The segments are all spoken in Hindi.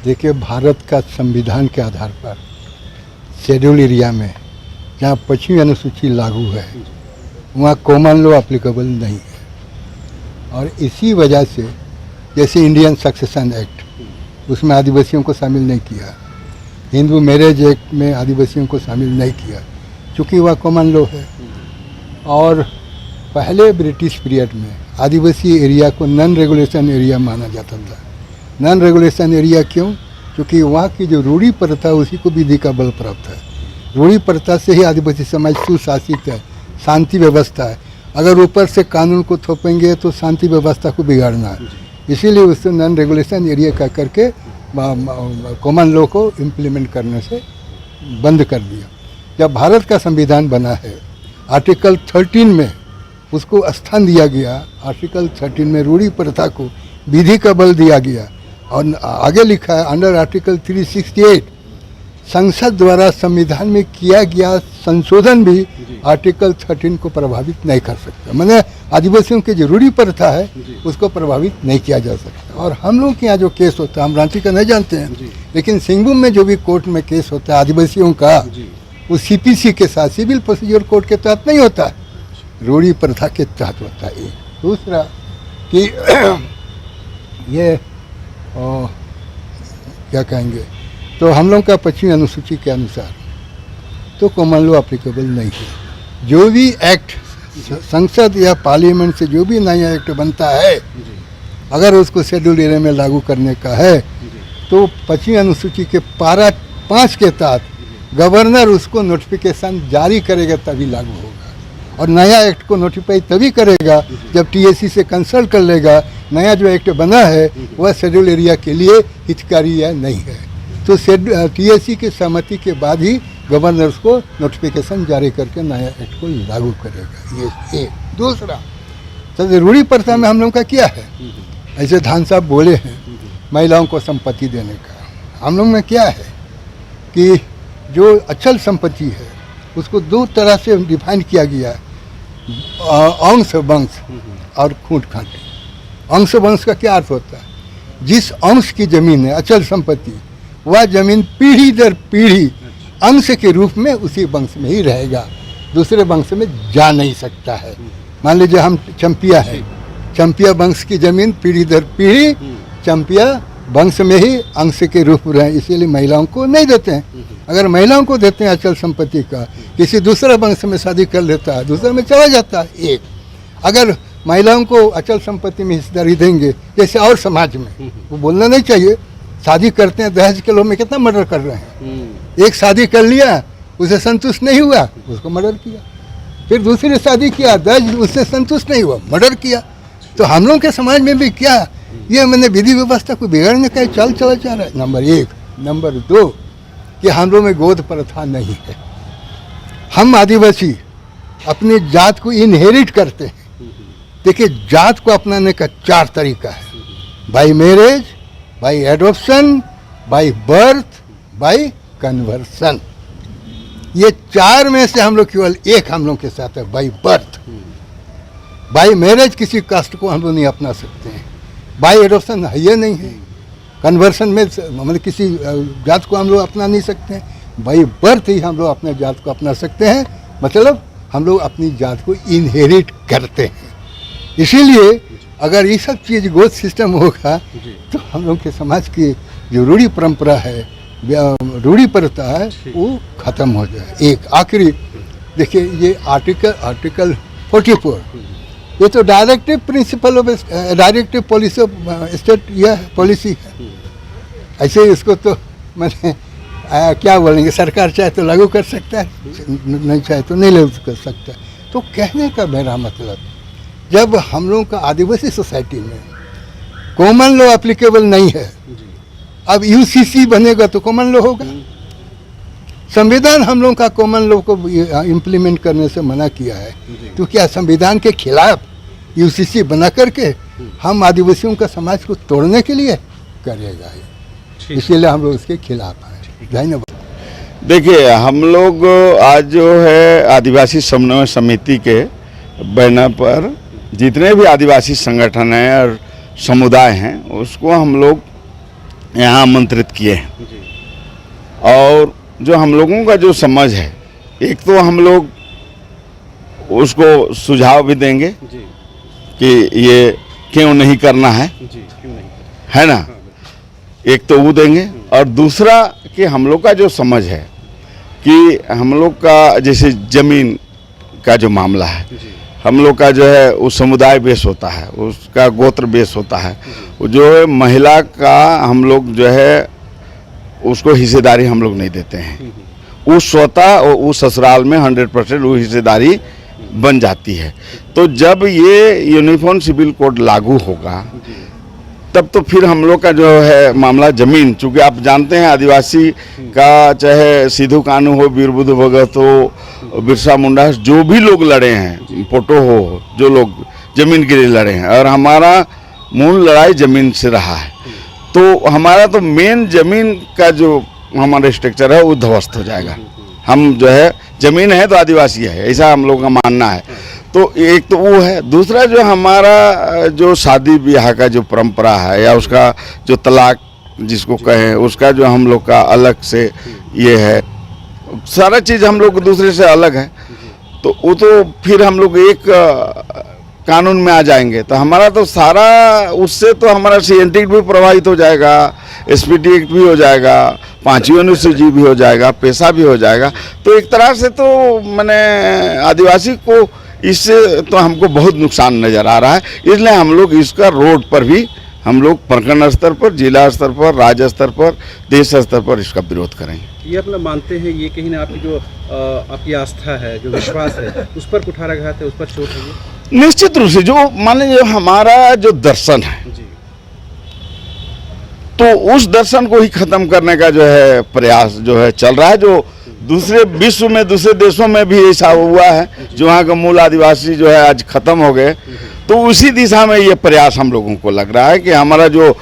देखिए, भारत का संविधान के आधार पर शेड्यूल एरिया में जहाँ 25वीं अनुसूची लागू है वहाँ कॉमन लॉ एप्लीकेबल नहीं है। और इसी वजह से जैसे इंडियन सक्सेशन एक्ट, उसमें आदिवासियों को शामिल नहीं किया, हिंदू मैरिज एक्ट में आदिवासियों को शामिल नहीं किया क्योंकि वह कॉमन लॉ है। और पहले ब्रिटिश पीरियड में आदिवासी एरिया को नॉन रेगुलेशन एरिया माना जाता था। नॉन रेगुलेशन एरिया क्यों? क्योंकि वहाँ की जो रूढ़ी प्रथा उसी को विधि का बल प्राप्त है। रूढ़ी प्रथा से ही आदिवासी समाज सुशासित है, शांति व्यवस्था है। अगर ऊपर से कानून को थोपेंगे तो शांति व्यवस्था को बिगाड़ना है, इसीलिए उससे नॉन रेगुलेशन एरिया कह करके कॉमन लॉ को इम्प्लीमेंट करने से बंद कर दिया। जब भारत का संविधान बना है, आर्टिकल 13 में उसको स्थान दिया गया। आर्टिकल 13 में रूढ़ी प्रथा को विधि का बल दिया गया और आगे लिखा है अंडर आर्टिकल 368 संसद द्वारा संविधान में किया गया संशोधन भी आर्टिकल 13 को प्रभावित नहीं कर सकता। मैंने आदिवासियों की जो रूढ़ी प्रथा है उसको प्रभावित नहीं किया जा सकता। और हम लोग के यहाँ जो केस होता है, हम रांची का नहीं जानते हैं, लेकिन सिंहभूम में जो भी कोर्ट में केस होता है आदिवासियों का, वो CPC के साथ सिविल प्रोसीजर कोड के तहत नहीं होता है, रूढ़ी प्रथा के तहत होता है। दूसरा कि ये क्या कहेंगे, तो हम लोग का 25वीं अनुसूची के अनुसार तो कॉमन लॉ एप्लीकेबल नहीं है। जो भी एक्ट संसद या पार्लियामेंट से जो भी नया एक्ट बनता है, अगर उसको शेड्यूल एरिया में लागू करने का है तो 25वीं अनुसूची के पारा 5 के तहत गवर्नर उसको नोटिफिकेशन जारी करेगा तभी लागू होगा। और नया एक्ट को नोटिफाई तभी करेगा जब TSC से कंसल्ट कर लेगा नया जो एक्ट बना है वह शेड्यूल एरिया के लिए हितकारी या नहीं है। तो TSC की सहमति के बाद ही गवर्नर उसको नोटिफिकेशन जारी करके नया एक्ट को लागू करेगा। ये दूसरा, तो रूढ़ी प्रथा में हम लोगों का क्या है, ऐसे धान साहब बोले हैं महिलाओं को संपत्ति देने का। हम लोग में क्या है कि जो अचल संपत्ति है उसको 2 तरह से डिफाइन किया गया है, अंश वंश और खूंट खांटी। अंश वंश का क्या अर्थ होता है? जिस अंश की जमीन है अचल संपत्ति, वह जमीन पीढ़ी दर पीढ़ी अंश के रूप में उसी वंश में ही रहेगा, दूसरे वंश में जा नहीं सकता है। मान लीजिए हम चंपिया है, चंपिया वंश की जमीन पीढ़ी दर पीढ़ी चंपिया वंश में ही अंश के रूप में रहे, इसीलिए महिलाओं को नहीं देते हैं। अगर महिलाओं को देते हैं अचल संपत्ति का, किसी दूसरे वंश में शादी कर लेता है, दूसरे में चला जाता है। एक, अगर महिलाओं को अचल संपत्ति में हिस्सेदारी देंगे जैसे और समाज में, वो बोलना नहीं चाहिए, शादी करते हैं दहेज के लोभ में कितना मर्डर कर रहे हैं। एक शादी कर लिया, उसे संतुष्ट नहीं हुआ, उसको मर्डर किया, फिर दूसरी शादी किया, दहेज उससे संतुष्ट नहीं हुआ, मर्डर किया। तो हम लोग के समाज में भी क्या ये मैंने विधि व्यवस्था को बिगाड़ने का चल चला जा रहा है, नंबर 1। नंबर 2 कि हम लोग में गोद प्रथा नहीं है। हम आदिवासी अपनी जात को इनहेरिट करते हैं। देखिए, जात को अपनाने का 4 तरीका है, by marriage, by adoption, by birth, by conversion. ये 4 में से हम लोग केवल एक हम लोग के साथ है, बाय बर्थ। बाय मैरिज किसी कास्ट को हम लोग नहीं अपना सकते हैं, बाय एडॉप्शन है ये नहीं है, कन्वर्सन में मतलब किसी जात को हम लोग अपना नहीं सकते हैं, बाय बर्थ ही हम लोग अपने जात को अपना सकते हैं। मतलब हम लोग अपनी जात को इनहेरिट करते हैं। इसीलिए अगर ये सब चीज़ गोद सिस्टम होगा तो हम लोग के समाज की जो रूढ़ी परंपरा है, रूढ़ी प्रथा है, वो ख़त्म हो जाए। एक आखिरी देखिए, ये आर्टिकल 44, ये तो directive principle of directive policy of state यह पॉलिसी है। ऐसे इसको तो मैंने क्या बोलेंगे, सरकार चाहे तो लागू कर सकता है, नहीं चाहे तो नहीं लागू कर सकता। तो कहने का मेरा मतलब, जब हम लोगों का आदिवासी सोसाइटी में कॉमन लॉ एप्लीकेबल नहीं है, अब UCC बनेगा तो कॉमन लॉ होगा। संविधान हम लोगों का कॉमन लॉ को इम्प्लीमेंट करने से मना किया है, तो क्या संविधान के खिलाफ UCC बना करके हम आदिवासियों का समाज को तोड़ने के लिए करेगा? इसीलिए हम लोग उसके खिलाफ हैं। धन्यवाद। देखिए, हम लोग आज जो है आदिवासी समन्वय समिति के बैनर पर जितने भी आदिवासी संगठन हैं और समुदाय हैं उसको हम लोग यहाँ आमंत्रित किए हैं। जी और जो हम लोगों का जो समझ है, एक तो हम लोग उसको सुझाव भी देंगे जी कि ये क्यों नहीं करना है जी, क्यों नहीं? है ना, हाँ, बिल्कुल। एक तो वो देंगे। और दूसरा कि हम लोग का जो समझ है कि हम लोग का जैसे जमीन का जो मामला है, जी हम लोग का जो है वो समुदाय बेस होता है, उसका गोत्र बेस होता है, वो जो है महिला का हम लोग जो है उसको हिस्सेदारी हम लोग नहीं देते हैं। वो स्वतः और उस ससुराल में 100% वो हिस्सेदारी बन जाती है। तो जब ये यूनिफॉर्म सिविल कोड लागू होगा तब तो फिर हम लोग का जो है मामला जमीन, चूँकि आप जानते हैं आदिवासी का चाहे सिद्धू कानू हो, वीर बुद्धू भगत हो, बिरसा मुंडा, जो भी लोग लड़े हैं, फोटो हो, जो लोग जमीन के लिए लड़े हैं, और हमारा मूल लड़ाई जमीन से रहा है। तो हमारा तो मेन जमीन का जो हमारा स्ट्रक्चर है वो ध्वस्त हो जाएगा। हम जो है जमीन है तो आदिवासी है, ऐसा हम लोग का मानना है। तो एक तो वो है। दूसरा जो हमारा जो शादी ब्याह का जो परंपरा है या उसका जो तलाक जिसको कहें, उसका जो हम लोग का अलग से ये है, सारा चीज़ हम लोग दूसरे से अलग है। तो वो तो फिर हम लोग एक कानून में आ जाएंगे तो हमारा तो सारा उससे तो हमारा CNT एक्ट भी प्रभावित हो जाएगा, SPT एक्ट भी हो जाएगा, 5वीं अनुसूची भी हो जाएगा, पैसा भी हो जाएगा। तो एक तरह से तो मैंने आदिवासी को इससे तो हमको बहुत नुकसान नज़र आ रहा है। इसलिए हम लोग इसका रोड पर भी हम लोग प्रखंड स्तर पर, जिला स्तर पर, राज्य स्तर पर, देश स्तर पर इसका विरोध करेंगे। ये अपना मानते हैं, ये कहीं ना आपकी जो आपकी आस्था है, जो विश्वास है, उस पर कुठाराघात है, उस पर चोट है ये? निश्चित रूप से जो मान लीजिए हमारा जो दर्शन है, जी तो उस दर्शन को ही खत्म करने का जो है प्रयास जो है चल रहा है। जो दूसरे विश्व में, दूसरे देशों में भी ऐसा हुआ है, जो वहाँ के मूल आदिवासी जो है आज खत्म हो गए। तो उसी दिशा में ये प्रयास हम लोगों को लग रहा है कि हमारा जो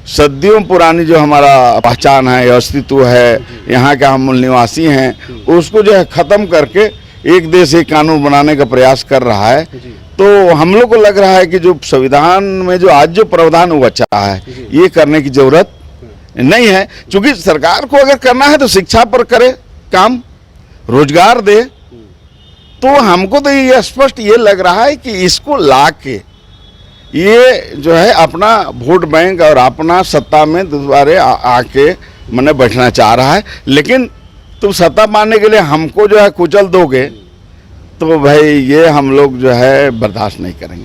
सदियों पुरानी जो हमारा पहचान है, अस्तित्व है, यहाँ के हम मूल निवासी हैं, उसको जो है ख़त्म करके एक देश एक कानून बनाने का प्रयास कर रहा है। जी तो हम लोग को लग रहा है कि जो संविधान में जो आज जो प्रावधान हुआ अच्छा है, ये करने की जरूरत नहीं है। क्योंकि सरकार को अगर करना है तो शिक्षा पर करे काम, रोजगार दे। तो हमको तो ये स्पष्ट ये लग रहा है कि इसको ला के ये जो है अपना वोट बैंक और अपना सत्ता में दोबारा आके मैंने बैठना चाह रहा है। लेकिन तुम सत्ता पाने के लिए हमको जो है कुचल दोगे तो भाई ये हम लोग जो है बर्दाश्त नहीं करेंगे।